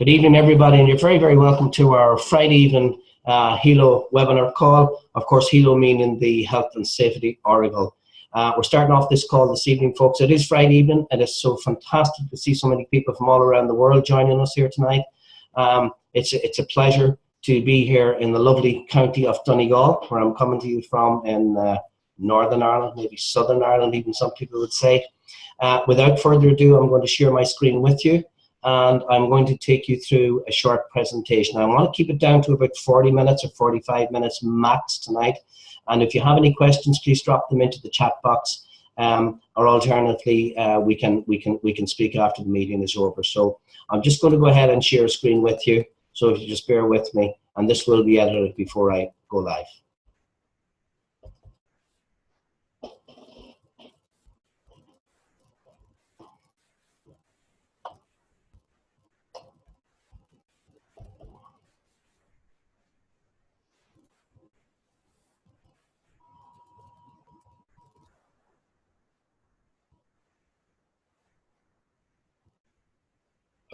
Good evening, everybody, and you're very, very welcome to our Friday evening Hilo webinar call. Of course, Hilo meaning the Health and Safety Oracle. We're starting off this call this evening, folks. It is Friday evening, and it's so fantastic to see so many people from all around the world joining us here tonight. It's a pleasure to be here in the lovely county of Donegal, where I'm coming to you from in Northern Ireland, maybe Southern Ireland, even some people would say. Without further ado, I'm going to share my screen with you, and I'm going to take you through a short presentation. I want to keep it down to about 40 minutes or 45 minutes max tonight. And if you have any questions, please drop them into the chat box, or alternatively, we can speak after the meeting is over. So I'm just going to go ahead and share a screen with you. So if you just bear with me, and this will be edited before I go live.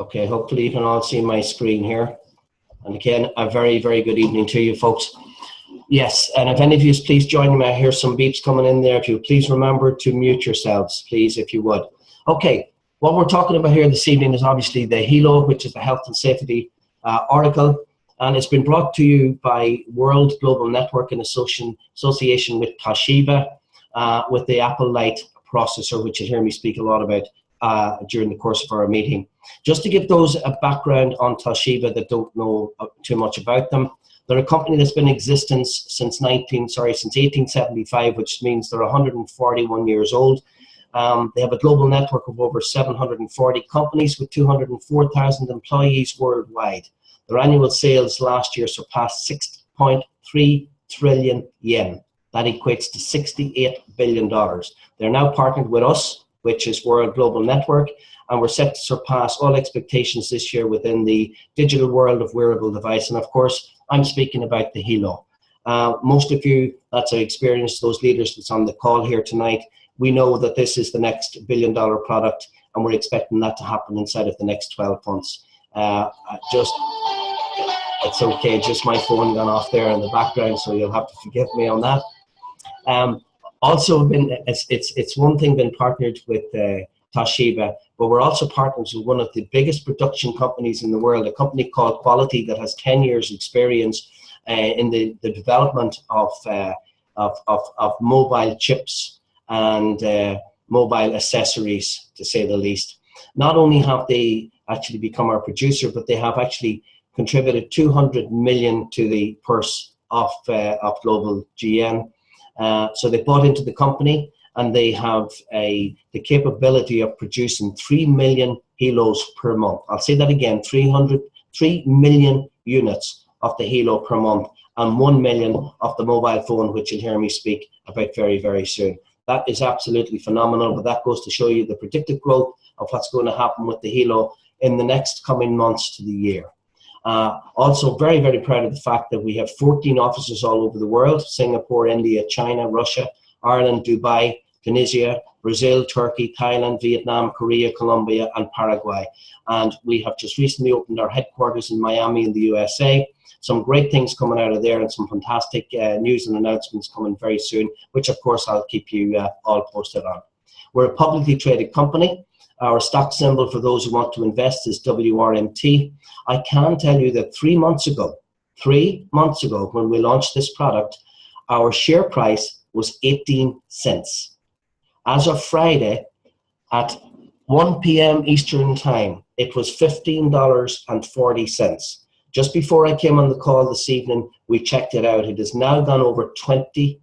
Okay, hopefully you can all see my screen here. And again, a very, very good evening to you, folks. Yes, and if any of you please join me, I hear some beeps coming in there. If you please remember to mute yourselves, please, if you would. Okay, what we're talking about here this evening is obviously the Hilo, which is the Health and Safety Oracle, and it's been brought to you by World Global Network in association with Toshiba, with the Apple Light processor, which you'll hear me speak a lot about during the course of our meeting. Just to give those a background on Toshiba that don't know too much about them, they're a company that's been in existence since 1875, which means they're 141 years old. They have a global network of over 740 companies with 204,000 employees worldwide. Their annual sales last year surpassed 6.3 trillion yen. That equates to $68 billion. They're now partnered with us, which is World Global Network, and we're set to surpass all expectations this year within the digital world of wearable device. And of course, I'm speaking about the Hilo. Most of you that's experienced, those leaders that's on the call here tonight, we know that this is the next billion-dollar product, and we're expecting that to happen inside of the next 12 months. It's okay, just my phone gone off there in the background, so you'll have to forgive me on that. Also, it's one thing been partnered with Toshiba, but we're also partners with one of the biggest production companies in the world, a company called Quality that has 10 years experience in the development of mobile chips and mobile accessories, to say the least. Not only have they actually become our producer, but they have actually contributed 200 million to the purse of Global GN. So they bought into the company, and they have the capability of producing 3 million Hilos per month. I'll say that again, 3 million units of the Hilo per month, and 1 million of the mobile phone, which you'll hear me speak about very, very soon. That is absolutely phenomenal, but that goes to show you the predicted growth of what's going to happen with the Hilo in the next coming months to the year. Also very, very proud of the fact that we have 14 offices all over the world: Singapore, India, China, Russia, Ireland, Dubai, Tunisia, Brazil, Turkey, Thailand, Vietnam, Korea, Colombia, and Paraguay. And we have just recently opened our headquarters in Miami in the USA. Some great things coming out of there, and some fantastic news and announcements coming very soon, which of course I'll keep you all posted on. We're a publicly traded company. Our stock symbol for those who want to invest is WRMT. I can tell you that 3 months ago, when we launched this product, our share price was 18 cents. As of Friday at 1 p.m. Eastern Time, it was $15.40. Just before I came on the call this evening, we checked it out. It has now gone over $23.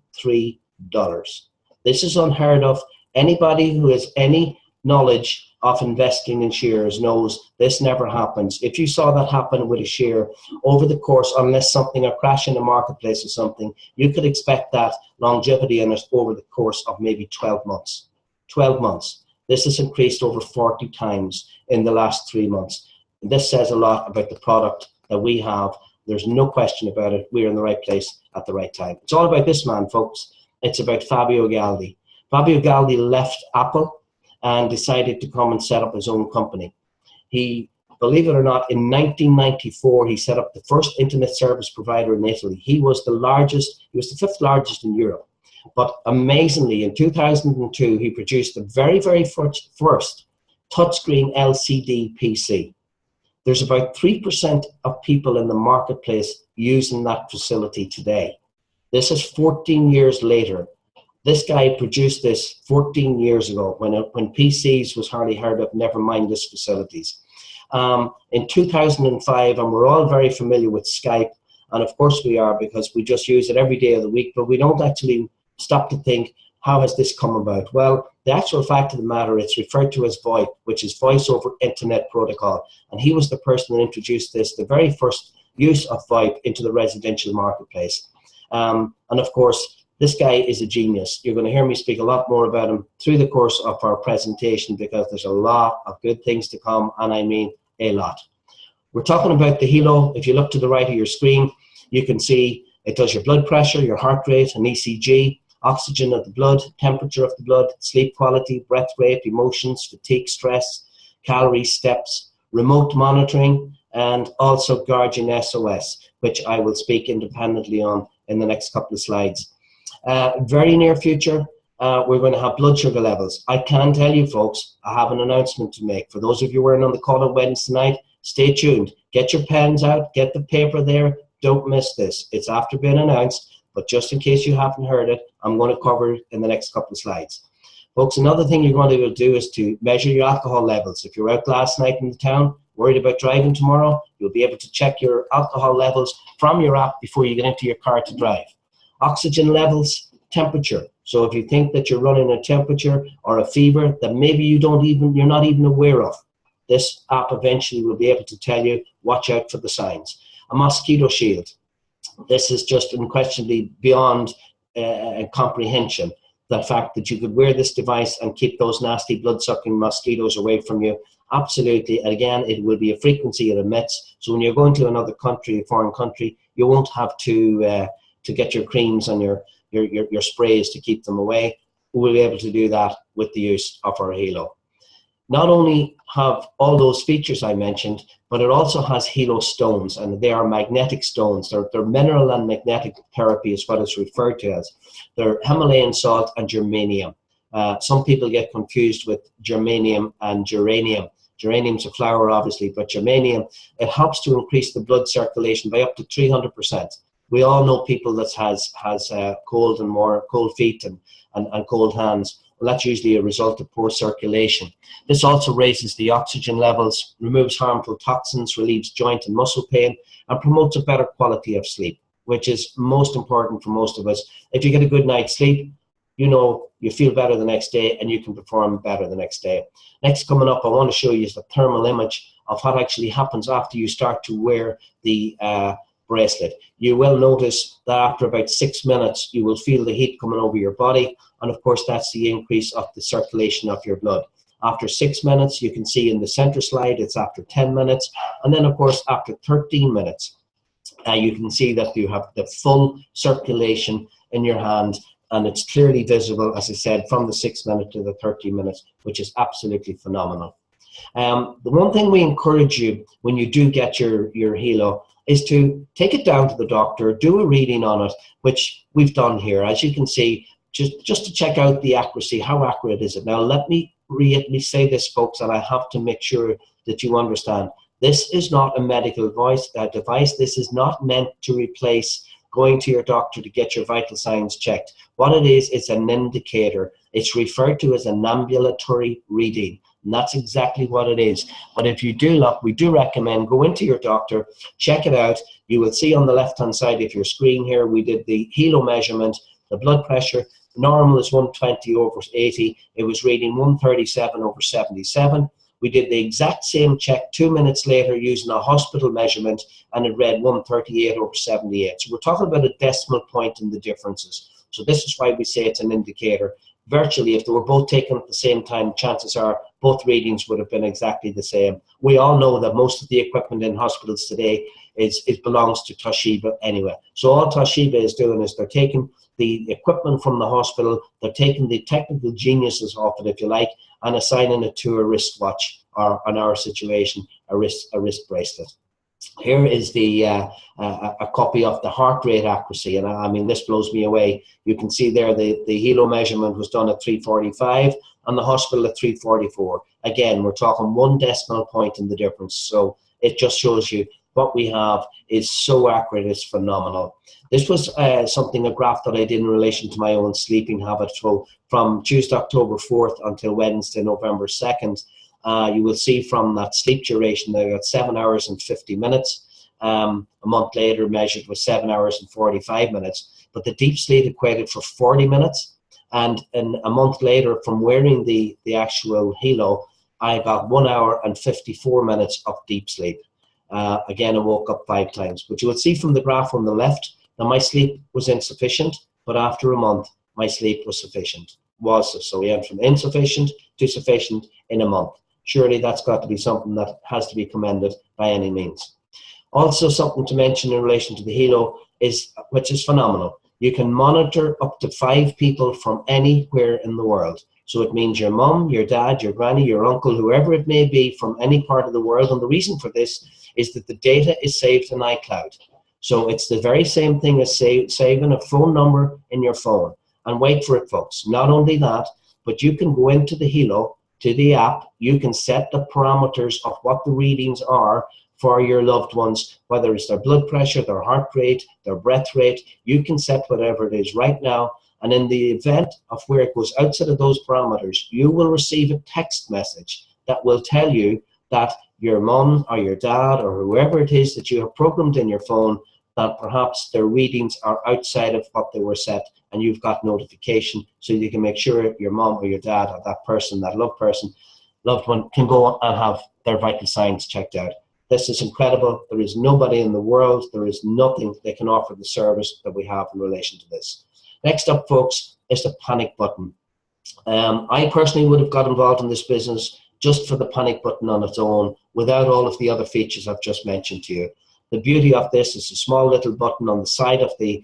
This is unheard of. Anybody who has any knowledge of investing in shares knows this never happens. If you saw that happen with a share over the course, unless something, a crash in the marketplace or something, you could expect that longevity in it over the course of maybe 12 months. 12 months. This has increased over 40 times in the last 3 months. This says a lot about the product that we have. There's no question about it. We're in the right place at the right time. It's all about this man, folks. It's about Fabio Galdi. Fabio Galdi left Apple and decided to come and set up his own company. He believe it or not, in 1994, he set up the first internet service provider in Italy. He was the largest, he was the 5th largest in Europe. But amazingly, in 2002, he produced the very, very first touchscreen LCD PC. There's about 3% of people in the marketplace using that facility today. This is 14 years later. This guy produced this 14 years ago when PCs was hardly heard of, never mind this facilities. In 2005, and we're all very familiar with Skype, and of course we are because we just use it every day of the week, but we don't actually stop to think, how has this come about? Well, the actual fact of the matter, it's referred to as VoIP, which is Voice over Internet Protocol. And he was the person that introduced this, the very first use of VoIP into the residential marketplace. And of course, this guy is a genius. You're going to hear me speak a lot more about him through the course of our presentation because there's a lot of good things to come, and I mean a lot. We're talking about the Helo. If you look to the right of your screen, you can see it does your blood pressure, your heart rate, an ECG, oxygen of the blood, temperature of the blood, sleep quality, breath rate, emotions, fatigue, stress, calories, steps, remote monitoring, and also Guardian SOS, which I will speak independently on in the next couple of slides. Very near future, we're going to have blood sugar levels. I can tell you, folks, I have an announcement to make. For those of you who are on the call on Wednesday night, stay tuned. Get your pens out, get the paper there. Don't miss this. It's after being announced. But just in case you haven't heard it, I'm going to cover it in the next couple of slides. Folks, another thing you're going to be able to do is to measure your alcohol levels. If you're out last night in the town, worried about driving tomorrow, you'll be able to check your alcohol levels from your app before you get into your car to drive. Oxygen levels, temperature. So if you think that you're running a temperature or a fever that maybe you're not even aware of, this app eventually will be able to tell you, watch out for the signs. A mosquito shield. This is just unquestionably beyond comprehension. The fact that you could wear this device and keep those nasty blood-sucking mosquitoes away from you. Absolutely. And again, it will be a frequency it emits. So when you're going to another country, a foreign country, you won't have to get your creams and your sprays to keep them away. We'll be able to do that with the use of our Helo. Not only have all those features I mentioned, but it also has Helo stones, and they are magnetic stones. They're mineral and magnetic therapy is what it's referred to as. They're Himalayan salt and germanium. Some people get confused with germanium and geranium. Geranium's a flower, obviously, but germanium, it helps to increase the blood circulation by up to 300%. We all know people that has cold and more cold feet and cold hands. Well, that's usually a result of poor circulation. This also raises the oxygen levels, removes harmful toxins, relieves joint and muscle pain, and promotes a better quality of sleep, which is most important for most of us. If you get a good night's sleep, you know you feel better the next day and you can perform better the next day. Next, coming up, I want to show you is the thermal image of what actually happens after you start to wear the bracelet. You will notice that after about 6 minutes, you will feel the heat coming over your body. And of course, that's the increase of the circulation of your blood. After 6 minutes, you can see in the center slide, it's after 10 minutes. And then, of course, after 13 minutes, you can see that you have the full circulation in your hand. And it's clearly visible, as I said, from the 6 minutes to the 13 minutes, which is absolutely phenomenal. The one thing we encourage you when you do get your Helo is to take it down to the doctor, do a reading on it, which we've done here. As you can see, just to check out the accuracy, how accurate is it? Now, let me say this, folks, and I have to make sure that you understand. This is not a medical device. This is not meant to replace going to your doctor to get your vital signs checked. What it is, it's an indicator. It's referred to as an ambulatory reading. And that's exactly what it is. But if you do look, we do recommend go into your doctor, check it out. You will see on the left-hand side of your screen here, we did the Helo measurement, the blood pressure. Normal is 120/80. It was reading 137/77. We did the exact same check 2 minutes later using a hospital measurement, and it read 138/78. So we're talking about a decimal point in the differences. So this is why we say it's an indicator. Virtually, if they were both taken at the same time, chances are both readings would have been exactly the same. We all know that most of the equipment in hospitals today belongs to Toshiba anyway. So all Toshiba is doing is they're taking the equipment from the hospital, they're taking the technical geniuses of it, if you like, and assigning it to a wristwatch or on our situation. wrist bracelet. Here is a copy of the heart rate accuracy, and I mean, this blows me away. You can see there the Helo measurement was done at 345 and the hospital at 344. Again, we're talking 1 decimal point in the difference, so it just shows you what we have is so accurate, it's phenomenal. This was a graph that I did in relation to my own sleeping habit. So from Tuesday, October 4th until Wednesday, November 2nd, you will see from that sleep duration that I got 7 hours and 50 minutes. A month later measured was 7 hours and 45 minutes. But the deep sleep equated for 40 minutes. And a month later, from wearing the actual Helo, I got 1 hour and 54 minutes of deep sleep. Again, I woke up 5 times. But you will see from the graph on the left that my sleep was insufficient, but after a month, my sleep was sufficient. So we went from insufficient to sufficient in a month. Surely that's got to be something that has to be commended by any means. Also, something to mention in relation to the Helo which is phenomenal. You can monitor up to 5 people from anywhere in the world. So it means your mum, your dad, your granny, your uncle, whoever it may be from any part of the world. And the reason for this is that the data is saved in iCloud. So it's the very same thing as saving a phone number in your phone. And wait for it, folks. Not only that, but you can go into the Helo, to the app, you can set the parameters of what the readings are for your loved ones, whether it's their blood pressure, their heart rate, their breath rate. You can set whatever it is right now, and in the event of where it goes outside of those parameters, you will receive a text message that will tell you that your mum or your dad or whoever it is that you have programmed in your phone, that perhaps their readings are outside of what they were set, and you've got notification, so you can make sure your mom or your dad or that person, that loved one, can go and have their vital signs checked out. This is incredible. There is nobody in the world, there is nothing that can offer the service that we have in relation to this. Next up, folks, is the panic button. I personally would have got involved in this business just for the panic button on its own, without all of the other features I've just mentioned to you. The beauty of this is a small little button on the side of the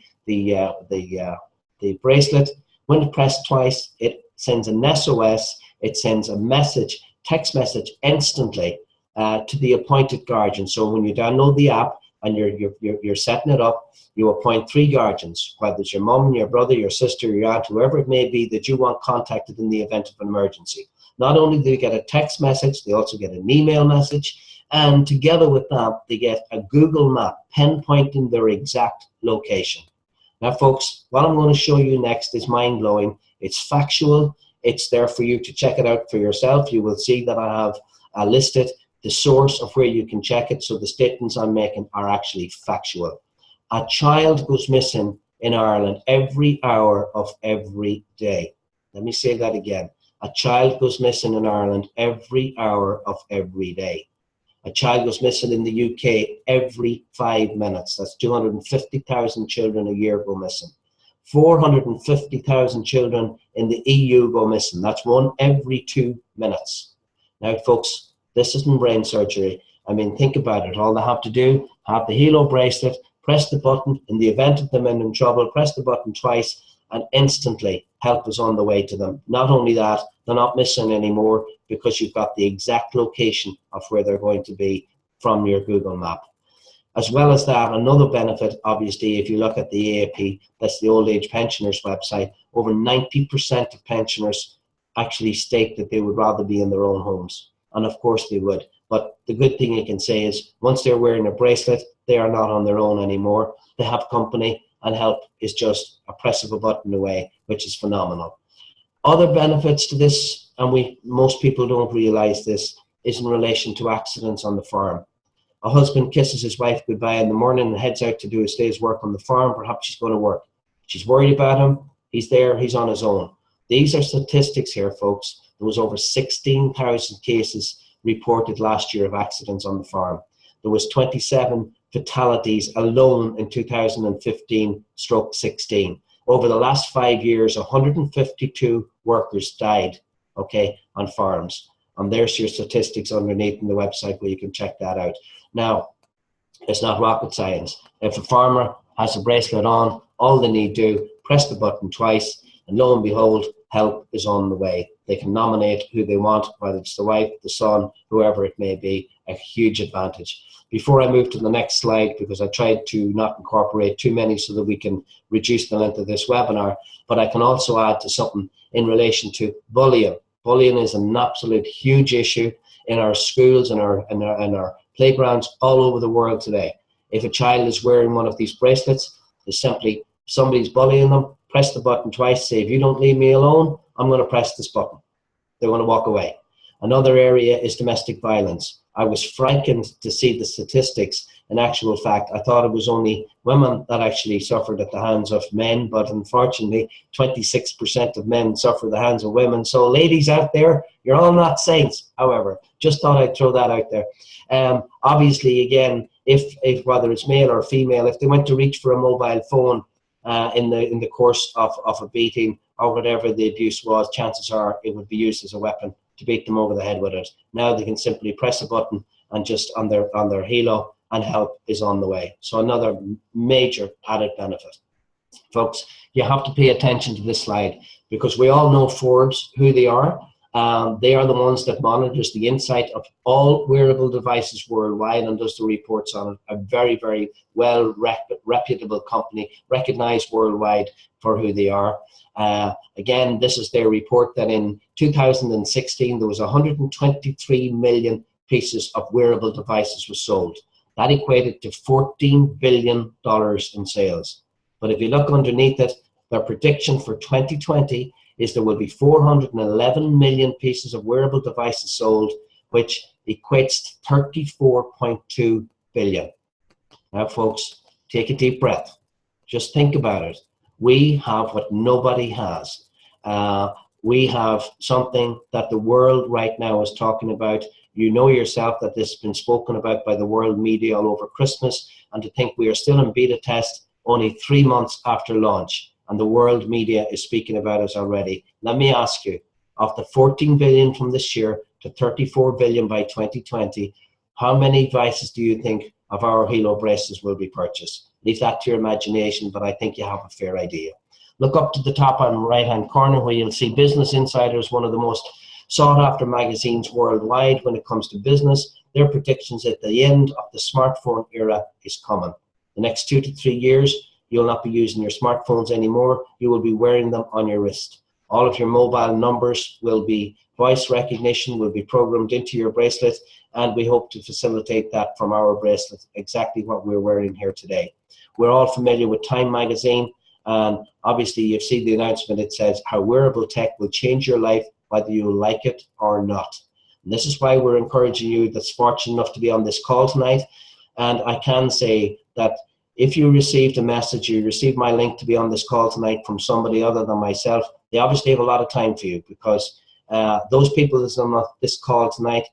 bracelet. When it's pressed twice, it sends an SOS. It sends a message, text message, instantly to the appointed guardian. So when you download the app and you're setting it up, you appoint 3 guardians, whether it's your mum, your brother, your sister, your aunt, whoever it may be that you want contacted in the event of an emergency. Not only do they get a text message, they also get an email message. And together with that, they get a Google map pinpointing their exact location. Now, folks, what I'm going to show you next is mind-blowing. It's factual. It's there for you to check it out for yourself. You will see that I have listed the source of where you can check it, so the statements I'm making are actually factual. A child goes missing in Ireland every hour of every day. Let me say that again. A child goes missing in Ireland every hour of every day. A child goes missing in the UK every 5 minutes. That's 250,000 children a year go missing. 450,000 children in the EU go missing. That's 1 every 2 minutes. Now, folks, this isn't brain surgery. I mean, think about it. All they have to do, have the Helo bracelet, press the button. In the event of them in trouble, press the button twice, and instantly help is on the way to them. Not only that, they're not missing anymore because you've got the exact location of where they're going to be from your Google map. As well as that, another benefit, obviously, if you look at the AAP, that's the Old Age Pensioners website, over 90% of pensioners actually state that they would rather be in their own homes. And of course they would. But the good thing you can say is once they're wearing a bracelet, they are not on their own anymore. They have company, and help is just a press of a button away, which is phenomenal. Other benefits to this, and most people don't realize this, is in relation to accidents on the farm. A husband kisses his wife goodbye in the morning and heads out to do his day's work on the farm. Perhaps she's going to work. She's worried about him. He's there. He's on his own. These are statistics here, folks. There was over 16,000 cases reported last year of accidents on the farm. There was 27 fatalities alone in 2015/16. Over the last 5 years, 152 workers died, okay, on farms. And there's your statistics underneath in the website where you can check that out. Now, it's not rocket science. If a farmer has a bracelet on, all they need to do, press the button twice, and lo and behold, help is on the way. They can nominate who they want, whether it's the wife, the son, whoever it may be. a huge advantage. Before I move to the next slide, because I tried to not incorporate too many so that we can reduce the length of this webinar, but I can also add to something in relation to bullying. Bullying is an absolute huge issue in our schools and our playgrounds all over the world today. If a child is wearing one of these bracelets, it's simply somebody's bullying them, press the button twice, say, if you don't leave me alone, I'm going to press this button. They want to walk away. Another area is domestic violence. I was frightened to see the statistics. In actual fact, I thought it was only women that actually suffered at the hands of men, but unfortunately, 26% of men suffer at the hands of women. So ladies out there, you're all not saints. However, just thought I'd throw that out there. Obviously, again, if whether it's male or female, if they went to reach for a mobile phone in the course of a beating or whatever the abuse was, chances are it would be used as a weapon to beat them over the head with it. Now they can simply press a button and just on their halo, and help is on the way. So another major added benefit. Folks, you have to pay attention to this slide because we all know Forbes, who they are. They are the ones that monitors the insight of all wearable devices worldwide and does the reports on it. A very, very well reputable company, recognized worldwide for who they are. Again, this is their report that in 2016 there was 123 million pieces of wearable devices was sold. That equated to $14 billion in sales. But if you look underneath it, their prediction for 2020 is there will be 411 million pieces of wearable devices sold, which equates to 34.2 billion. Now, folks, take a deep breath. Just think about it. We have what nobody has. We have something that the world right now is talking about. You know yourself that this has been spoken about by the world media all over Christmas, and to think we are still in beta test only 3 months after launch, and the world media is speaking about us already. Let me ask you, of the 14 billion from this year to 34 billion by 2020, how many devices do you think of our Halo braces will be purchased? Leave that to your imagination, but I think you have a fair idea. Look up to the top on the right-hand corner where you'll see Business Insider is one of the most sought-after magazines worldwide when it comes to business. Their predictions at the end of the smartphone era is coming. The next 2 to 3 years, you'll not be using your smartphones anymore. You will be wearing them on your wrist. All of your mobile numbers will be voice recognition, will be programmed into your bracelet, and we hope to facilitate that from our bracelet, exactly what we're wearing here today. We're all familiar with Time magazine, and obviously you've seen the announcement. It says how wearable tech will change your life whether you like it or not. And this is why we're encouraging you that's fortunate enough to be on this call tonight. And I can say that if you received a message, you received my link to be on this call tonight from somebody other than myself, they obviously have a lot of time for you, because those people that's on this call tonight,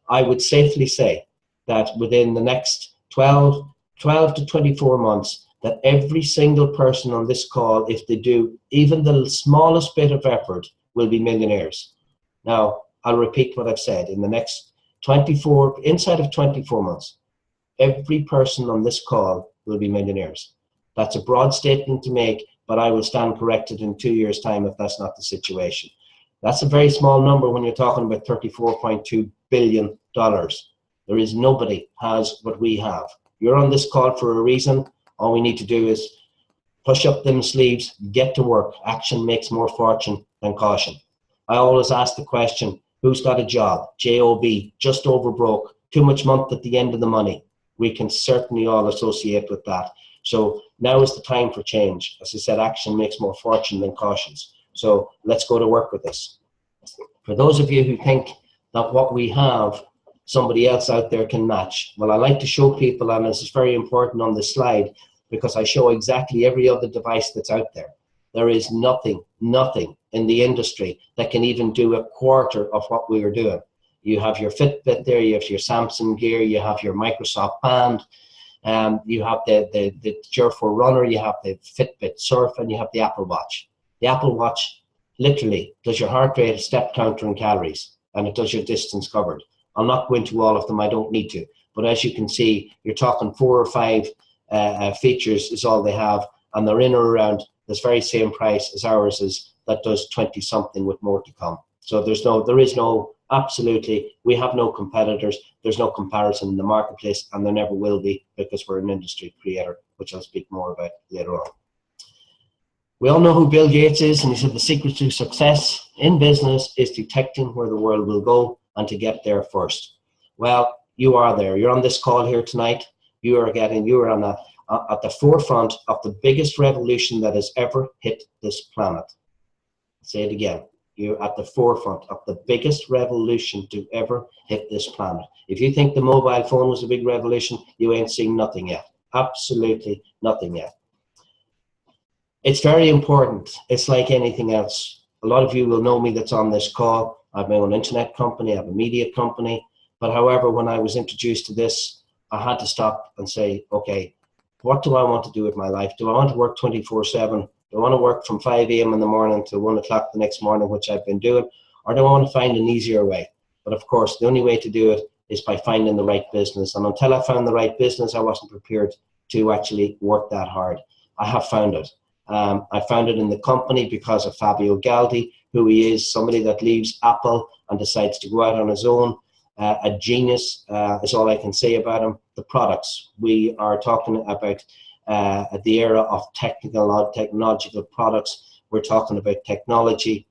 I would safely say that within the next 12 to 24 months, that every single person on this call, if they do even the smallest bit of effort, will be millionaires. Now, I'll repeat what I've said. In the next inside of 24 months, every person on this call will be millionaires. That's a broad statement to make, but I will stand corrected in 2 years' time if that's not the situation. That's a very small number when you're talking about $34.2 billion. There is nobody has what we have. You're on this call for a reason. All we need to do is push up them sleeves, get to work. Action makes more fortune than caution. I always ask the question, who's got a job? J-O-B, just over broke, too much month at the end of the money. We can certainly all associate with that. So now is the time for change. As I said, action makes more fortune than cautions. So let's go to work with this. For those of you who think that what we have, somebody else out there can match, well, I like to show people, and this is very important on this slide, because I show exactly every other device that's out there. There is nothing in the industry that can even do a quarter of what we are doing. You have your Fitbit there, you have your Samsung Gear, you have your Microsoft Band, you have the Gear 4 Runner, you have the Fitbit Surf, and you have the Apple Watch. The Apple Watch literally does your heart rate, step counter, and calories, and it does your distance covered. I'll not go into all of them, I don't need to. But as you can see, you're talking 4 or 5 features is all they have, and they're in or around this very same price as ours is, that does 20 something with more to come. So there is no Absolutely. We have no competitors. There's no comparison in the marketplace, and there never will be, because we're an industry creator, which I'll speak more about later on. We all know who Bill Gates is, and he said the secret to success in business is detecting where the world will go and to get there first. Well, you are there. You're on this call here tonight. You are at the forefront of the biggest revolution that has ever hit this planet. Say it again. You're at the forefront of the biggest revolution to ever hit this planet. If you think the mobile phone was a big revolution, you ain't seen nothing yet. Absolutely nothing yet. It's very important. It's like anything else. A lot of you will know me that's on this call. I have my own internet company. I have a media company. But however, when I was introduced to this, I had to stop and say, okay, what do I want to do with my life? Do I want to work 24/7? Do I want to work from 5 a.m. in the morning to 1 o'clock the next morning, which I've been doing? Or do I want to find an easier way? But of course, the only way to do it is by finding the right business. And until I found the right business, I wasn't prepared to actually work that hard. I have found it. I found it in the company because of Fabio Galdi, who he is, somebody that leaves Apple and decides to go out on his own. A genius is all I can say about him. The products. We are talking about at the era of technological products. We're talking about technology.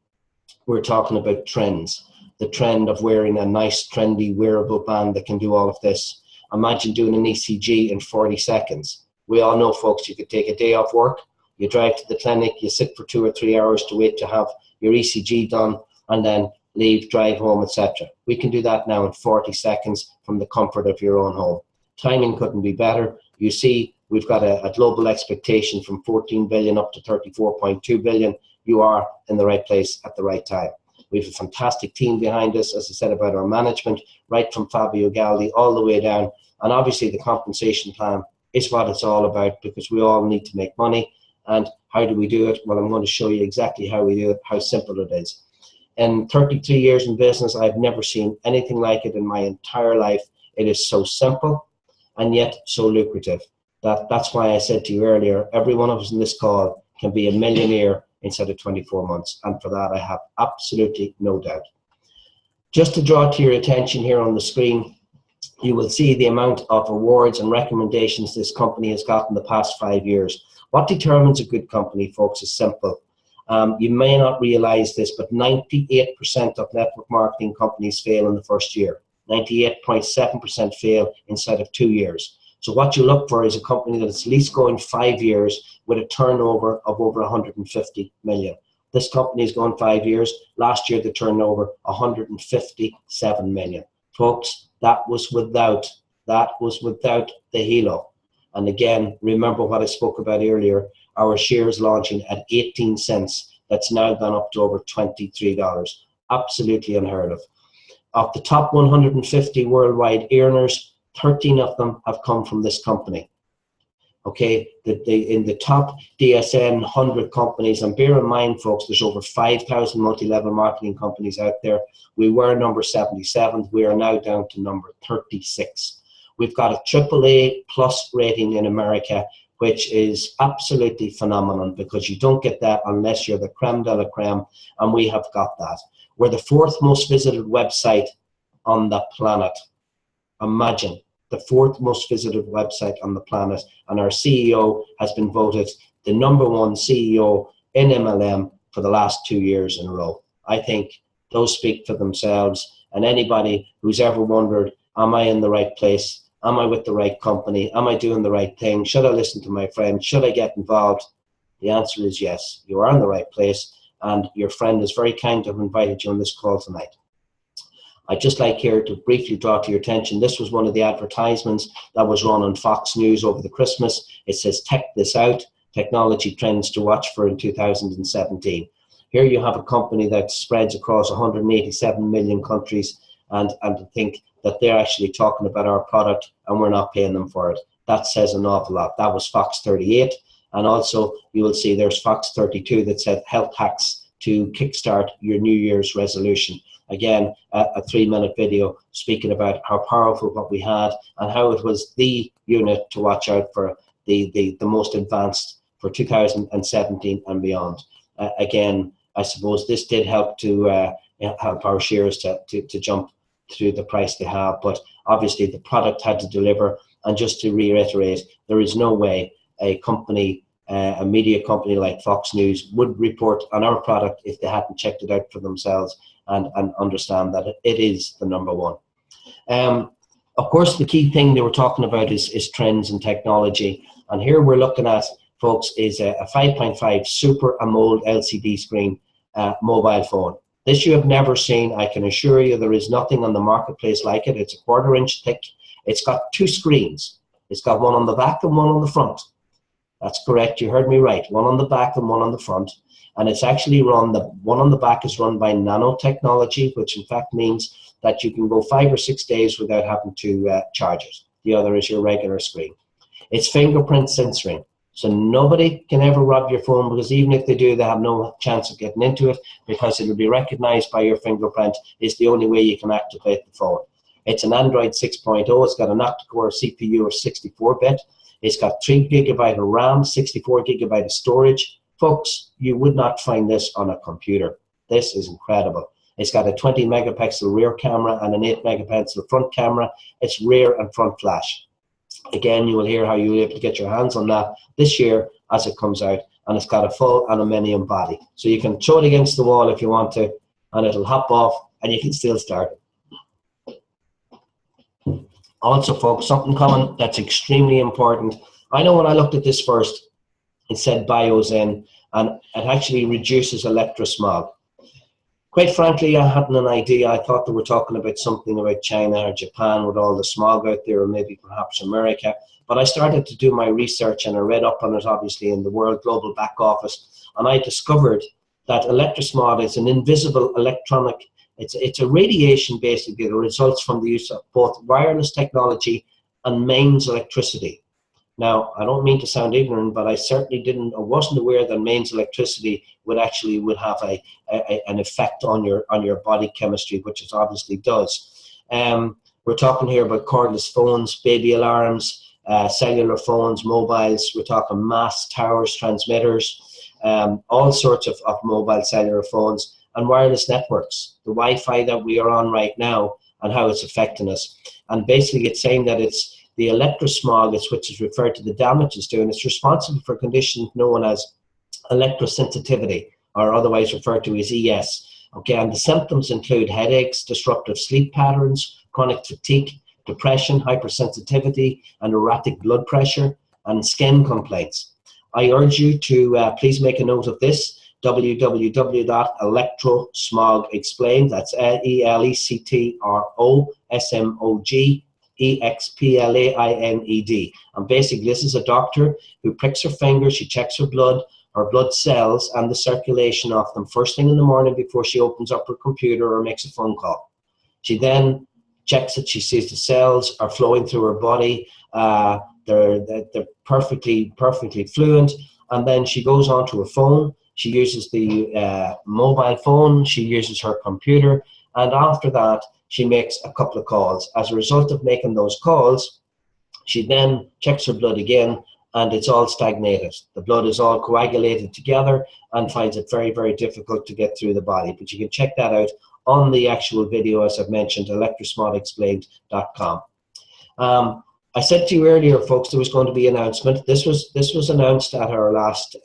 We're talking about trends. The trend of wearing a nice, trendy, wearable band that can do all of this. Imagine doing an ECG in 40 seconds. We all know, folks, you could take a day off work, you drive to the clinic, you sit for 2 or 3 hours to wait to have your ECG done, and then leave, drive home, etc. We can do that now in 40 seconds from the comfort of your own home. Timing couldn't be better. You see, we've got a global expectation from 14 billion up to 34.2 billion. You are in the right place at the right time. We have a fantastic team behind us, as I said, about our management, right from Fabio Galdi all the way down. And obviously the compensation plan is what it's all about, because we all need to make money. And how do we do it? Well, I'm going to show you exactly how we do it, how simple it is. In 33 years in business, I've never seen anything like it in my entire life. It is so simple and yet so lucrative. That's why I said to you earlier, every one of us in this call can be a millionaire inside of 24 months. And for that, I have absolutely no doubt. Just to draw to your attention here on the screen, you will see the amount of awards and recommendations this company has got in the past 5 years. What determines a good company, folks, is simple. You may not realize this, but 98% of network marketing companies fail in the first year. 98.7% fail inside of 2 years. So what you look for is a company that is at least going 5 years with a turnover of over 150 million. This company is going 5 years. Last year, the turnover, 157 million. Folks, that was without the Hilo. And again, remember what I spoke about earlier, our shares launching at 18 cents. That's now gone up to over $23. Absolutely unheard of. Of the top 150 worldwide earners, 13 of them have come from this company. Okay, in the top DSN 100 companies, and bear in mind, folks, there's over 5,000 multi-level marketing companies out there. We were number 77. We are now down to number 36. We've got a AAA plus rating in America, which is absolutely phenomenal, because you don't get that unless you're the creme de la creme, and we have got that. We're the 4th most visited website on the planet. Imagine, the 4th most visited website on the planet, and our CEO has been voted the #1 CEO in MLM for the last 2 years in a row. I think those speak for themselves, and anybody who's ever wondered, am I in the right place? Am I with the right company? Am I doing the right thing? Should I listen to my friend? Should I get involved? The answer is yes. You are in the right place, and your friend is very kind to have invited you on this call tonight. I'd just like here to briefly draw to your attention, this was one of the advertisements that was run on Fox News over the Christmas. It says, "Tech this out, technology trends to watch for in 2017. Here you have a company that spreads across 187 million countries, and to think that they're actually talking about our product and we're not paying them for it. That says an awful lot. That was Fox 38. And also you will see there's Fox 32 that said health hacks to kickstart your New Year's resolution. Again, a 3-minute video speaking about how powerful what we had and how it was the unit to watch out for, the most advanced for 2017 and beyond. Again, I suppose this did help to help our shares to jump to the price they have. But obviously the product had to deliver. And just to reiterate, there is no way a company, a media company like Fox News would report on our product if they hadn't checked it out for themselves and understand that it is the number one. Of course, the key thing they were talking about is trends and technology. And here we're looking at, folks, is a 5.5 Super AMOLED LCD screen mobile phone. This you have never seen. I can assure you there is nothing on the marketplace like it. It's a 1/4 inch thick. It's got 2 screens. It's got one on the back and one on the front. That's correct. You heard me right. One on the back and one on the front. And it's actually run, the one on the back is run by nanotechnology, which in fact means that you can go 5 or 6 days without having to charge it. The other is your regular screen. It's fingerprint sensoring. So nobody can ever rob your phone, because even if they do, they have no chance of getting into it, because it'll be recognized by your fingerprint. It's the only way you can activate the phone. It's an Android 6.0. It's got an octa-core CPU of 64-bit. It's got 3 GB of RAM, 64 GB of storage. Folks, you would not find this on a computer. This is incredible. It's got a 20 megapixel rear camera and an 8 megapixel front camera. It's rear and front flash. Again, you will hear how you'll be able to get your hands on that this year as it comes out. And it's got a full aluminium body. So you can throw it against the wall if you want to, and it'll hop off and you can still start it. Also, folks, something common that's extremely important. I know when I looked at this first, it said Biozen, and it actually reduces electrosmog. Quite frankly, I hadn't an idea. I thought they were talking about something about China or Japan with all the smog out there, or maybe perhaps America. But I started to do my research, and I read up on it, obviously, in the World Global Back Office, and I discovered that electrosmog is an invisible electronic. It's a radiation, basically, that results from the use of both wireless technology and mains electricity. Now, I don't mean to sound ignorant, but I certainly wasn't aware that mains electricity would have an effect on your body chemistry, which it obviously does. We're talking here about cordless phones, baby alarms, cellular phones, mobiles. We're talking masts, towers, transmitters, all sorts of mobile cellular phones, and wireless networks, the Wi-Fi that we are on right now, and how it's affecting us. And basically it's saying that it's the electrosmog, which is referred to the damage it's doing. It's responsible for conditions known as electrosensitivity, or otherwise referred to as ES. Okay, and the symptoms include headaches, disruptive sleep patterns, chronic fatigue, depression, hypersensitivity, and erratic blood pressure, and skin complaints. I urge you to please make a note of this, www.electrosmog-explained, that's ELECTROSMOG-EXPLAINED. And basically this is a doctor who pricks her finger, she checks her blood cells and the circulation of them first thing in the morning before she opens up her computer or makes a phone call. She then checks it, she sees the cells are flowing through her body, they're perfectly fluent, and then she goes onto her phone. She uses the mobile phone, she uses her computer, and after that, she makes a couple of calls. As a result of making those calls, she then checks her blood again, and it's all stagnated. The blood is all coagulated together and finds it very, very difficult to get through the body. But you can check that out on the actual video, as I've mentioned, electrosmogexplained.com. I said to you earlier, folks, there was going to be an announcement. This was announced at our last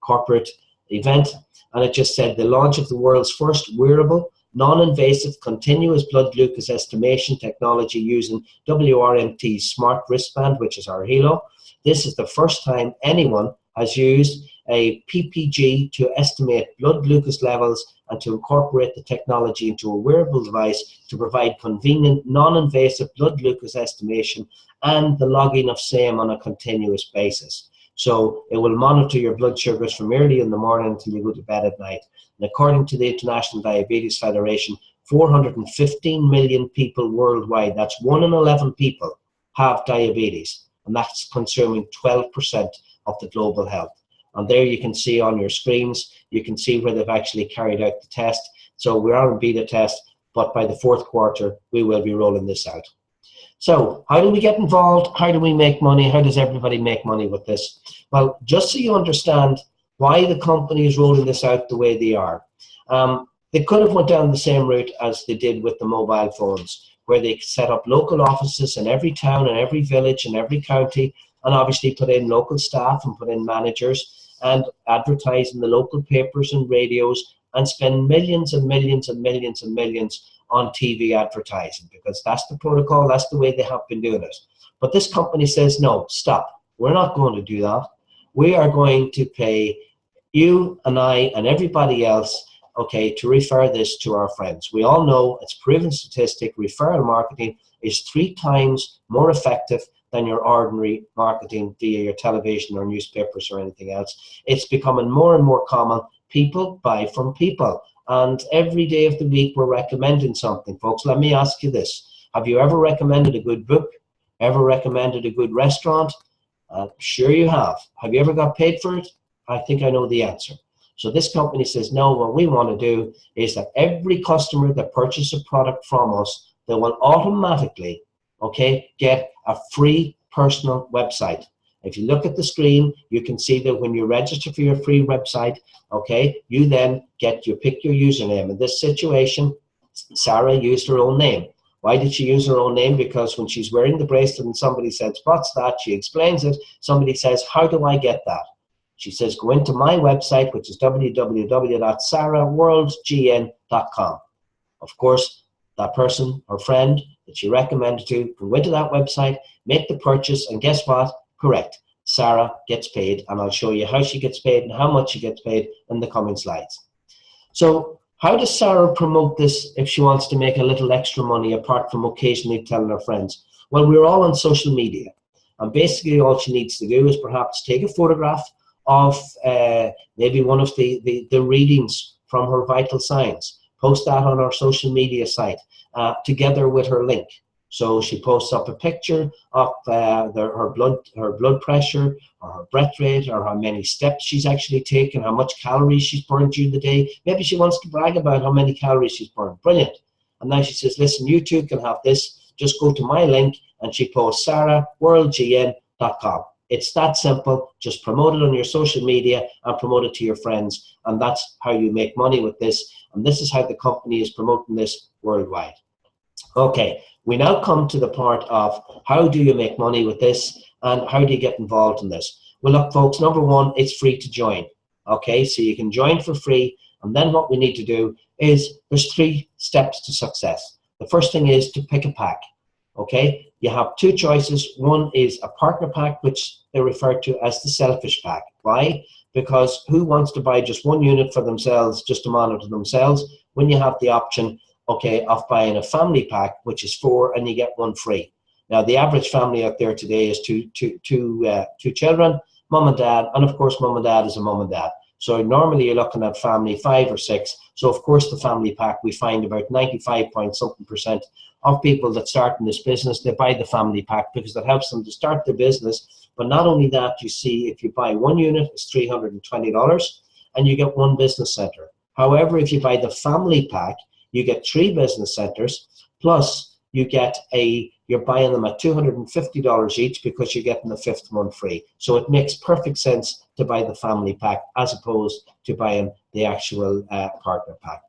corporate event, and it just said the launch of the world's first wearable, non-invasive, continuous blood glucose estimation technology using WRMT's smart wristband, which is our Halo. This is the first time anyone has used a PPG to estimate blood glucose levels and to incorporate the technology into a wearable device to provide convenient, non-invasive blood glucose estimation and the logging of same on a continuous basis. So it will monitor your blood sugars from early in the morning until you go to bed at night. And according to the International Diabetes Federation, 415 million people worldwide, that's 1 in 11 people, have diabetes. And that's consuming 12% of the global health. And there you can see on your screens, you can see where they've actually carried out the test. So we're on a beta test, but by the 4th quarter, we will be rolling this out. So how do we get involved? How do we make money? How does everybody make money with this? Well, just so you understand why the company is rolling this out the way they are. They could have went down the same route as they did with the mobile phones, where they set up local offices in every town and every village and every county, and obviously put in local staff and put in managers and advertise in the local papers and radios and spend millions and millions and millions and millions on TV advertising, because that's the protocol, that's the way they have been doing it. But this company says, no, stop. We're not going to do that. We are going to pay you and I and everybody else, okay, to refer this to our friends. We all know, it's proven statistic, referral marketing is 3 times more effective than your ordinary marketing via your television or newspapers or anything else. It's becoming more and more common. People buy from people. And every day of the week, we're recommending something. Folks, let me ask you this. Have you ever recommended a good book? Ever recommended a good restaurant? Sure you have. Have you ever got paid for it? I think I know the answer. So this company says, no, what we want to do is that every customer that purchases a product from us, they will automatically, okay, get a free personal website. If you look at the screen, you can see that when you register for your free website, okay, you then pick your username. In this situation, Sarah used her own name. Why did she use her own name? Because when she's wearing the bracelet and somebody says, what's that? She explains it. Somebody says, how do I get that? She says, go into my website, which is www.sarahworldgn.com. Of course, that person or friend that she recommended to can go into that website, make the purchase, and guess what? Correct. Sarah gets paid, and I'll show you how she gets paid and how much she gets paid in the coming slides. So how does Sarah promote this if she wants to make a little extra money apart from occasionally telling her friends? Well, we're all on social media, and basically all she needs to do is perhaps take a photograph of maybe one of the readings from her vital signs, post that on our social media site together with her link. So she posts up a picture of her blood pressure, or her breath rate, or how many steps she's actually taken, how much calories she's burned during the day. Maybe she wants to brag about how many calories she's burned. Brilliant. And now she says, listen, you too can have this. Just go to my link, and she posts sarahworldgn.com. It's that simple. Just promote it on your social media and promote it to your friends. And that's how you make money with this. And this is how the company is promoting this worldwide. Okay, we now come to the part of how do you make money with this and how do you get involved in this? Well, look, folks, number one, it's free to join. Okay, so you can join for free. And then what we need to do is there's 3 steps to success. The first thing is to pick a pack. Okay, you have 2 choices. One is a partner pack, which they refer to as the selfish pack. Why? Because who wants to buy just 1 unit for themselves, just to monitor themselves, when you have the option, okay, of buying a family pack, which is 4 and you get 1 free. Now, the average family out there today is two children, mum and dad, and of course, mum and dad is a mum and dad. So normally you're looking at family 5 or 6. So of course the family pack, we find about 95% of people that start in this business, they buy the family pack because that helps them to start their business. But not only that, you see, if you buy 1 unit, it's $320 and you get 1 business center. However, if you buy the family pack, you get 3 business centers, plus you get you're buying them at $250 each because you're getting the 5th one free. So it makes perfect sense to buy the family pack as opposed to buying the actual partner pack.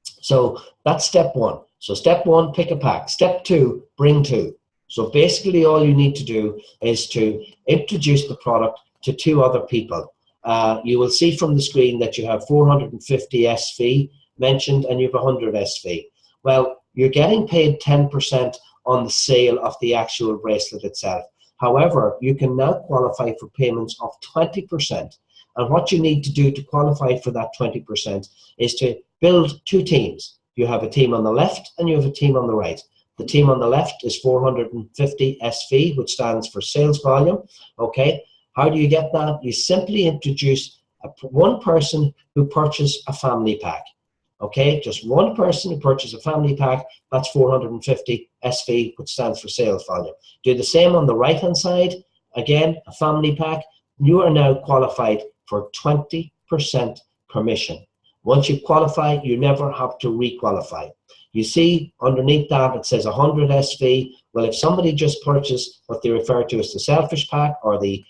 So that's step 1. So step 1, pick a pack. Step 2, bring 2. So basically all you need to do is to introduce the product to 2 other people. You will see from the screen that you have 450 SV mentioned and you have 100 SV. Well, you're getting paid 10% on the sale of the actual bracelet itself. However, you can now qualify for payments of 20%. And what you need to do to qualify for that 20% is to build 2 teams. You have a team on the left and you have a team on the right. The team on the left is 450 SV, which stands for sales volume. Okay, how do you get that? You simply introduce 1 person who purchased a family pack. Okay, just 1 person who purchased a family pack, that's 450 SV, which stands for sales volume. Do the same on the right-hand side. Again, a family pack. You are now qualified for 20% commission. Once you qualify, you never have to re-qualify. You see underneath that it says 100 SV. Well, if somebody just purchased what they refer to as the selfish pack or the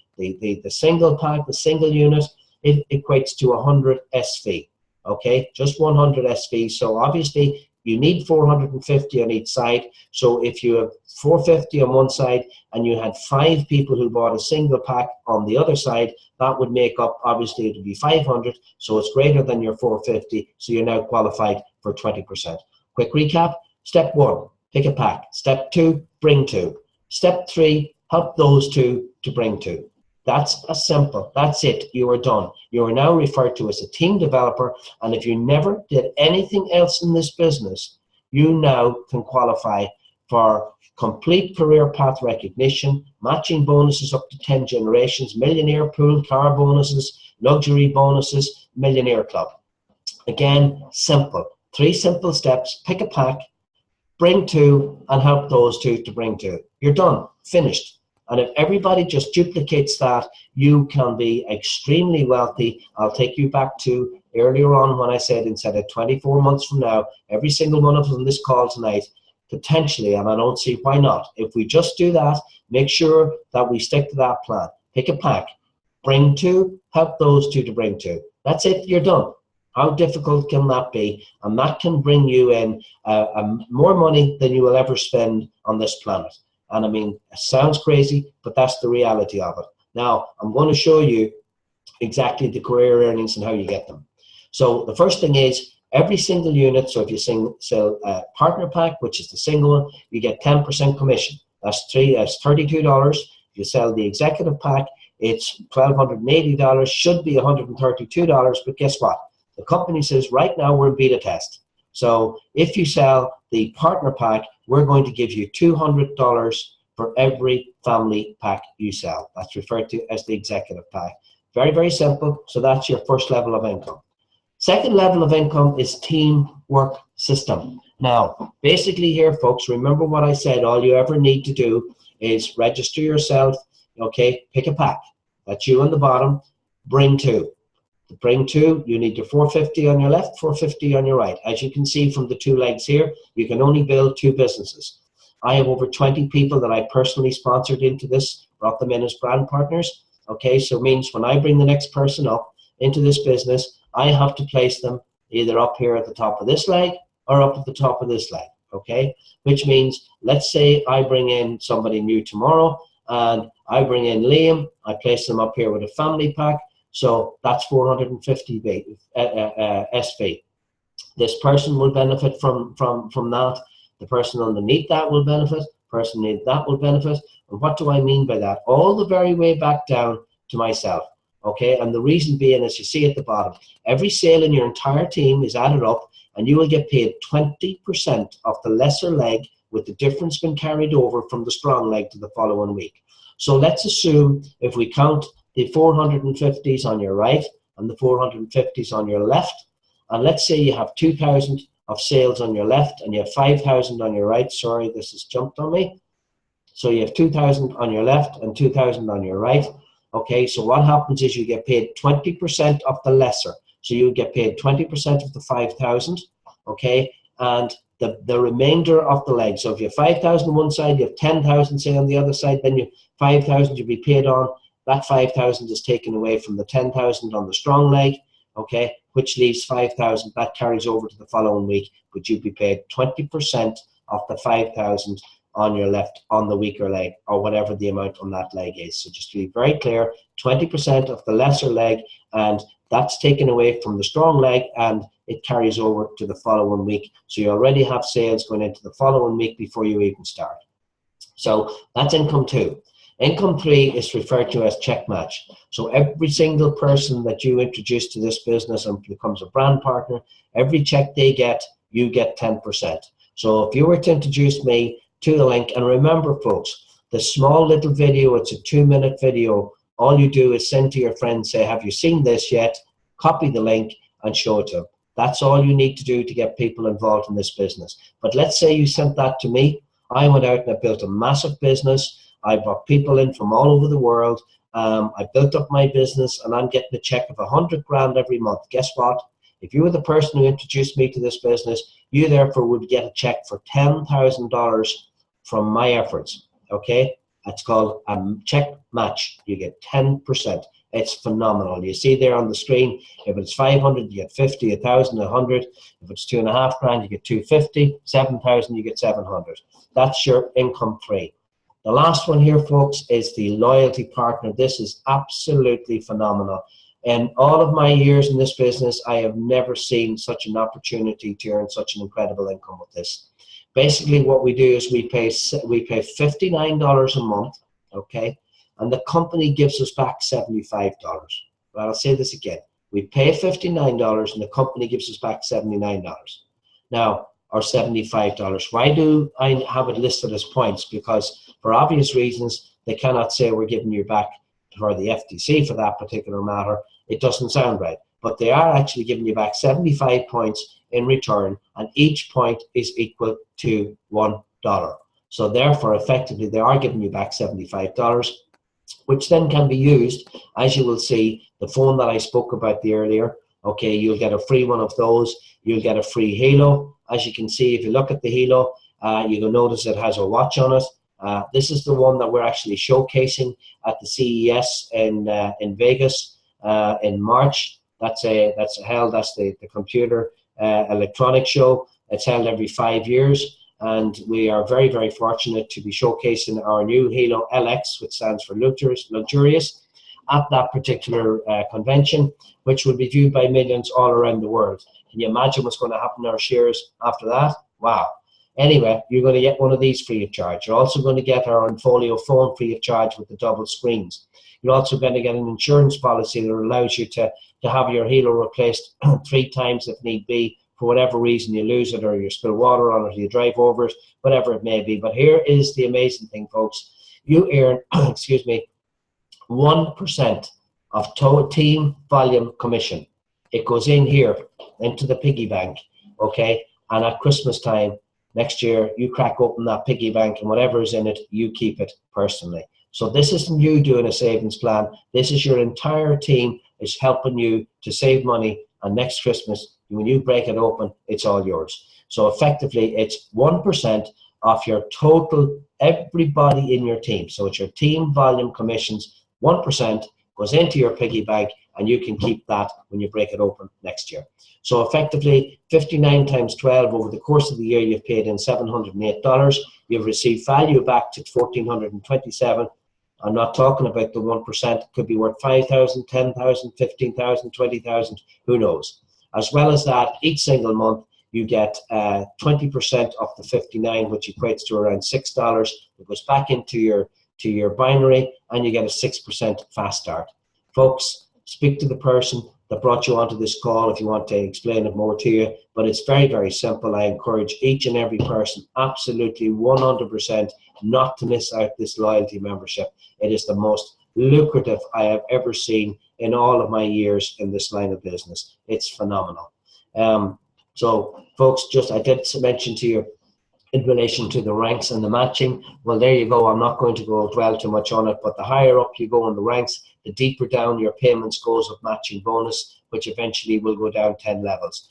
single pack, the single unit, it equates to 100 SV. okay? Just 100 SV. So obviously you need 450 on each side. So if you have 450 on one side and you had 5 people who bought a single pack on the other side, that would make up, obviously it would be 500, so it's greater than your 450, so you're now qualified for 20%. Quick recap: step 1, pick a pack. Step 2, bring 2. Step 3, help those 2 to bring 2. That's as simple. That's it. You are done. You are now referred to as a team developer, and if you never did anything else in this business, you now can qualify for complete career path recognition, matching bonuses up to 10 generations, millionaire pool, car bonuses, luxury bonuses, millionaire club. Again, simple. 3 simple steps. Pick a pack, bring 2, and help those 2 to bring 2. You're done. Finished. And if everybody just duplicates that, you can be extremely wealthy. I'll take you back to earlier on when I said instead of 24 months from now, every single one of us on this call tonight, potentially, and I don't see why not. If we just do that, make sure that we stick to that plan. Pick a pack, bring 2, help those 2 to bring 2. That's it, you're done. How difficult can that be? And that can bring you in more money than you will ever spend on this planet. And I mean, it sounds crazy, but that's the reality of it. Now, I'm going to show you exactly the career earnings and how you get them. So the first thing is every single unit. So if you sell a partner pack, which is the single one, you get 10% commission. That's $32. If you sell the executive pack, it's $1,280, should be $132, but guess what? The company says right now we're in beta test. So if you sell the partner pack, we're going to give you $200 for every family pack you sell. That's referred to as the executive pack. Very, very simple. So that's your first level of income. Second level of income is teamwork system. Now, basically here, folks, remember what I said. All you ever need to do is register yourself, okay, pick a pack. That's you on the bottom, bring 2. To bring 2, you need your 450 on your left, 450 on your right. As you can see from the 2 legs here, you can only build 2 businesses. I have over 20 people that I personally sponsored into this, brought them in as brand partners. Okay, so it means when I bring the next person up into this business, I have to place them either up here at the top of this leg or up at the top of this leg. Okay, which means, let's say I bring in somebody new tomorrow and I bring in Liam, I place them up here with a family pack. So that's 450 SV. This person will benefit from that. The person underneath that will benefit. The person underneath that will benefit. And what do I mean by that? All the very way back down to myself. Okay, and the reason being, as you see at the bottom, every sale in your entire team is added up, and you will get paid 20% of the lesser leg, with the difference being carried over from the strong leg to the following week. So let's assume, if we count the 450s on your right and the 450s on your left, and let's say you have 2,000 of sales on your left and you have 5,000 on your right. Sorry, this has jumped on me. So you have 2,000 on your left and 2,000 on your right. Okay, so what happens is you get paid 20% of the lesser. So you get paid 20% of the 5,000, okay, and the remainder of the leg. So if you have 5,000 on one side, you have 10,000 say on the other side, then you 5,000 you'll be paid on. That 5,000 is taken away from the 10,000 on the strong leg, okay, which leaves 5,000. That carries over to the following week, but you'll be paid 20% of the 5,000 on your left on the weaker leg, or whatever the amount on that leg is. So just to be very clear, 20% of the lesser leg, and that's taken away from the strong leg, and it carries over to the following week. So you already have sales going into the following week before you even start. So that's income 2. Income 3 is referred to as check match. So every single person that you introduce to this business and becomes a brand partner, every check they get, you get 10%. So if you were to introduce me to the link, and remember folks, the small little video, it's a 2-minute video. All you do is send to your friend, say, have you seen this yet? Copy the link and show it to them. That's all you need to do to get people involved in this business. But let's say you sent that to me. I went out and I built a massive business. I brought people in from all over the world. I built up my business, and I'm getting a check of 100 grand every month. Guess what? If you were the person who introduced me to this business, you therefore would get a check for $10,000 from my efforts. Okay? That's called a check match. You get 10%. It's phenomenal. You see there on the screen, if it's 500, you get 50, 1,000, 100. If it's 2.5 grand, you get 250. 7,000, you get 700. That's your income free. The last one here, folks, is the loyalty partner. This is absolutely phenomenal. In all of my years in this business, I have never seen such an opportunity to earn such an incredible income with this. Basically, what we do is we pay $59 a month, okay, and the company gives us back $75. Well, I'll say this again. We pay $59 and the company gives us back $79. Now, or $75. Why do I have it listed as points? Because for obvious reasons, they cannot say we're giving you back for the FTC for that particular matter. It doesn't sound right. But they are actually giving you back 75 points in return, and each point is equal to $1. So therefore, effectively, they are giving you back $75, which then can be used, as you will see, the phone that I spoke about earlier. Okay, you'll get a free one of those. You'll get a free Halo. As you can see, if you look at the Halo, you'll notice it has a watch on it. This is the one that we're actually showcasing at the CES in Vegas in March. That's the computer electronics show. It's held every 5 years, and we are very, very fortunate to be showcasing our new Halo LX, which stands for luxurious, at that particular convention, which will be viewed by millions all around the world. Can you imagine what's going to happen to our shares after that? Wow. Anyway, you're going to get one of these free of charge. You're also going to get our Infolio phone free of charge with the double screens. You're also going to get an insurance policy that allows you to have your Halo replaced 3 times if need be. For whatever reason, you lose it, or you spill water on it, or you drive over it, whatever it may be. But here is the amazing thing, folks. You earn, excuse me, 1% of total team volume commission. It goes in here into the piggy bank, okay? And at Christmas time next year, you crack open that piggy bank, and whatever is in it, you keep it personally. So this isn't you doing a savings plan. This is your entire team is helping you to save money, and next Christmas, when you break it open, it's all yours. So effectively, it's 1% of your total, everybody in your team. So it's your team volume commissions. 1% goes into your piggy bank, and you can keep that when you break it open next year. So effectively, 59 times 12 over the course of the year, you've paid in $708. You've received value back to $1,427. I'm not talking about the 1%. It could be worth 5,000, 10,000, 15,000, 20,000, who knows. As well as that, each single month, you get 20% of the 59, which equates to around $6. It goes back into your binary, and you get a 6% fast start. Folks, speak to the person that brought you onto this call if you want to explain it more to you, but it's very, very simple. I encourage each and every person, absolutely 100%, not to miss out this loyalty membership. It is the most lucrative I have ever seen in all of my years in this line of business. It's phenomenal. So folks, I did mention to you in relation to the ranks and the matching. Well, there you go. I'm not going to go dwell too much on it, but the higher up you go in the ranks, the deeper down your payments goes of matching bonus, which eventually will go down 10 levels.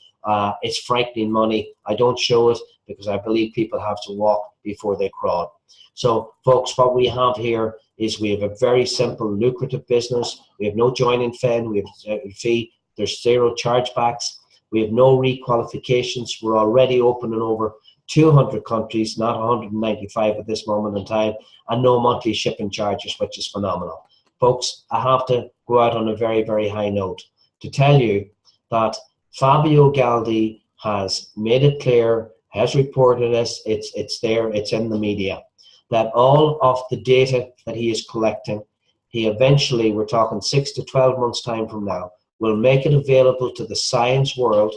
It's frightening money. I don't show it because I believe people have to walk before they crawl. So folks, what we have here is we have a very simple, lucrative business. We have no joining fee. There's 0 chargebacks. We have no requalifications. We're already open in over 200 countries, not 195 at this moment in time, and no monthly shipping charges, which is phenomenal. Folks, I have to go out on a very, very high note to tell you that Fabio Galdi has made it clear, has reported this, it's there, it's in the media, that all of the data that he is collecting, he eventually, we're talking 6 to 12 months time from now, will make it available to the science world.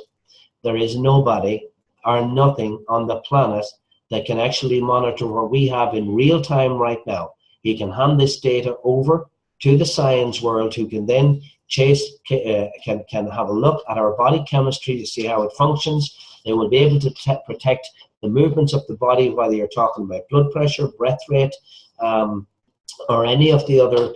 There is nobody or nothing on the planet that can actually monitor what we have in real time right now. He can hand this data over to the science world, who can then can have a look at our body chemistry to see how it functions. They will be able to protect the movements of the body, whether you're talking about blood pressure, breath rate, or any of the other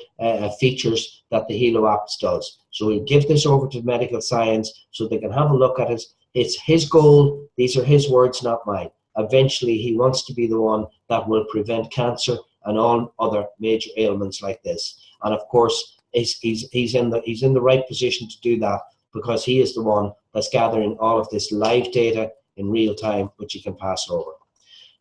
features that the Halo apps does. So we'll give this over to medical science so they can have a look at it. It's his goal. These are his words, not mine. Eventually, he wants to be the one that will prevent cancer and all other major ailments like this. And of course, he's in the right position to do that, because he is the one that's gathering all of this live data in real time, which he can pass over.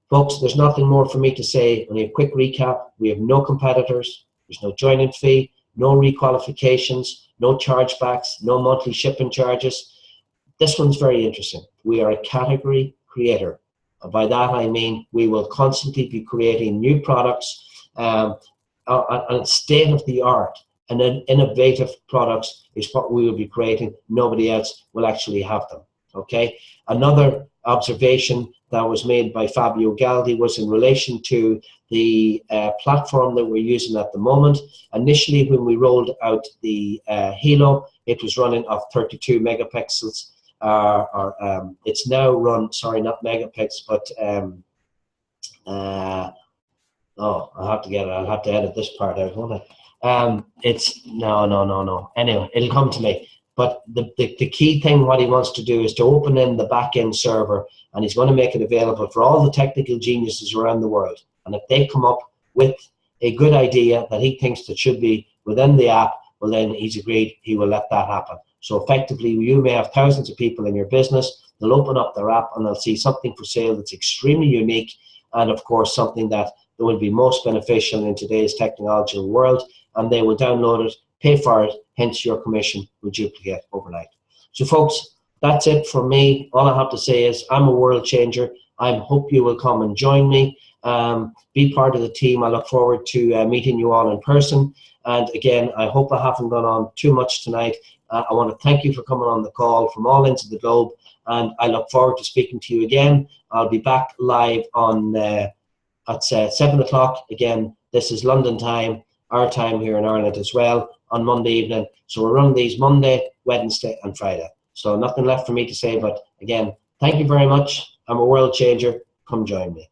Folks, there's nothing more for me to say. Only a quick recap. We have no competitors. There's no joining fee, no requalifications, no chargebacks, no monthly shipping charges. This one's very interesting. We are a category creator. And by that I mean we will constantly be creating new products, and state-of-the-art and then innovative products is what we will be creating. Nobody else will actually have them. Okay. Another observation that was made by Fabio Galdi was in relation to the platform that we're using at the moment. Initially, when we rolled out the Hilo, it was running off 32 megapixels. It's now run, sorry, not megapixels, but oh, I'll have to get it. I'll have to edit this part out, won't I? It's no. Anyway, it'll come to me. But the key thing, what he wants to do is to open in the back-end server, and he's going to make it available for all the technical geniuses around the world. And if they come up with a good idea that he thinks that should be within the app, well, then he's agreed he will let that happen. So effectively, you may have thousands of people in your business. They'll open up their app and they'll see something for sale that's extremely unique, and of course something that will be most beneficial in today's technological world, and they will download it, pay for it, hence your commission will duplicate overnight. So folks, that's it from me. All I have to say is I'm a world changer. I hope you will come and join me. Be part of the team. I look forward to meeting you all in person. And again, I hope I haven't gone on too much tonight. I want to thank you for coming on the call from all ends of the globe, and I look forward to speaking to you again. I'll be back live on at 7 o'clock. Again, this is London time, our time here in Ireland as well, on Monday evening. So we're running these Monday, Wednesday and Friday. So nothing left for me to say, but again, thank you very much. I'm a world changer. Come join me.